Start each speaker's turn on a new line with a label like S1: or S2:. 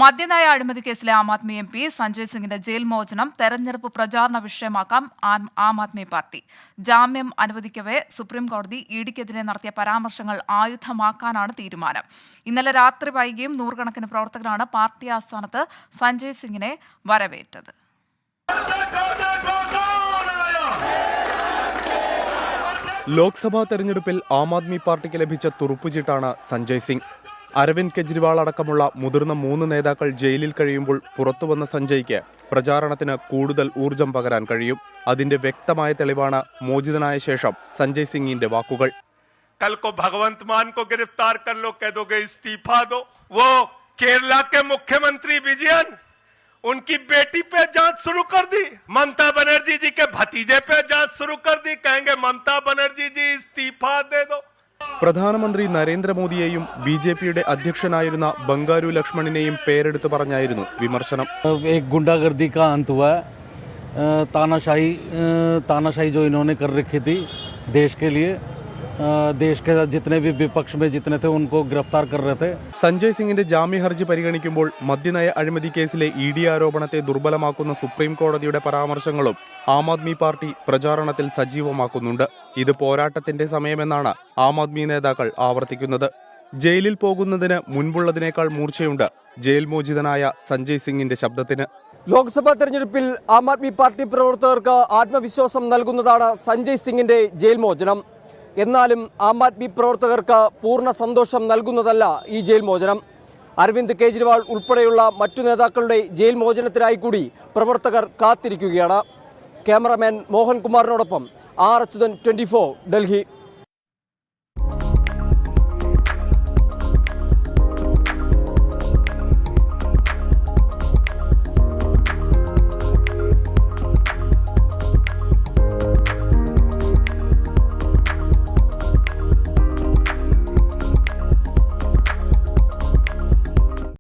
S1: മദ്യനയ അഴിമതി കേസിലെ Aam Aadmi M P Sanjay സിംഗിന്റെ ജയിൽ മോചനം തെരഞ്ഞെടുപ്പ് പ്രചാരണ വിഷയമാക്കാം ആം ആദ്മി പാർട്ടി. ജാമ്യം അനുവദിക്കവേ സുപ്രീംകോടതി ഇഡിക്കെതിരെ നടത്തിയ പരാമർശങ്ങൾ ആയുധമാക്കാനാണ് തീരുമാനം. ഇന്നലെ രാത്രി വൈകിയും നൂറുകണക്കിന് പ്രവർത്തകരാണ് പാർട്ടി ആസ്ഥാനത്ത് സഞ്ജയ് സിംഗിനെ വരവേറ്റത്.
S2: ലോക്സഭാ തെരഞ്ഞെടുപ്പിൽ ആം ആദ്മി പാർട്ടിക്ക് ലഭിച്ച തുറുപ്പുചീട്ടാണ് സഞ്ജയ് സിംഗ്. അരവിന്ദ് കെജ്രിവാൾ അടക്കമുള്ള മുതിർന്ന 3 നേതാക്കൾ ജയിലിൽ കഴിയുമ്പോൾ പുറത്തുവന്ന സഞ്ജയ്ക്ക് പ്രചാരണത്തിന് കൂടുതൽ ഊർജം പകരാൻ കഴിയും. അതിന്റെ വ്യക്തമായ തെളിവാണ് മോചിതനായ ശേഷം സഞ്ജയ് സിംഗിന്റെ വാക്കുകൾ.
S3: कल को भगवंत मान को गिरफ्तार कर लो, कह दोगे इस्तीफा दो. वो केरला के मुख्यमंत्री विजयन, उनकी बेटी पे जांच शुरू कर दी. ममता बनर्जी जी के भतीजे पे जांच शुरू कर दी. कहेंगे ममता बनर्जी जी इस्तीफा दे दो.
S2: പ്രധാനമന്ത്രി നരേന്ദ്രമോദിയെയും ബിജെപിയുടെ അധ്യക്ഷനായിരുന്ന ബംഗാരു ലക്ഷ്മണിനെയും പേരെടുത്തു പറഞ്ഞായിരുന്നു വിമർശനം.
S4: एक गुंडागर्दी का अंत हुआ है. तानाशाही जो इन्होंने कर रखी थी देश के लिए, देश के जितने भी विपक्ष में जितने थे उनको गिरफ्तार कर रहे थे.
S2: സഞ്ജയ് സിംഗിന്റെ ജാമ്യ ഹർജി പരിഗണിക്കുമ്പോൾ മദ്യനയ അഴിമതി കേസിലെ ഇഡി ആരോപണത്തെ ദുർബലമാക്കുന്ന സുപ്രീം കോടതിയുടെ പരാമർശങ്ങളും ആം ആദ്മി പാർട്ടി പ്രചാരണത്തിൽ സജീവമാക്കുന്നുണ്ട്. ഇത് പോരാട്ടത്തിന്റെ സമയമെന്നാണ് ആം ആദ്മി നേതാക്കൾ ആവർത്തിക്കുന്നത്. ജയിലിൽ പോകുന്നതിന് മുൻപുള്ളതിനേക്കാൾ മൂർച്ചയുണ്ട് ജയിൽ മോചിതനായ സഞ്ജയ് സിംഗിന്റെ ശബ്ദത്തിന്.
S5: ലോക്സഭാ തെരഞ്ഞെടുപ്പിൽ ആം ആദ്മി പാർട്ടി പ്രവർത്തകർക്ക് ആത്മവിശ്വാസം നൽകുന്നതാണ് സഞ്ജയ് സിംഗിന്റെ ജയിൽ മോചനം. എന്നാലും ആം ആദ്മി പ്രവർത്തകർക്ക് പൂർണ്ണ സന്തോഷം നൽകുന്നതല്ല ഈ ജയിൽ മോചനം. അരവിന്ദ് കെജ്രിവാൾ ഉൾപ്പെടെയുള്ള മറ്റു നേതാക്കളുടെ ജയിൽ മോചനത്തിനായി കൂടി പ്രവർത്തകർ കാത്തിരിക്കുകയാണ്. ക്യാമറാമാൻ മോഹൻ കുമാറിനോടൊപ്പം ആർ അച്യുതൻ, 24 ഡൽഹി.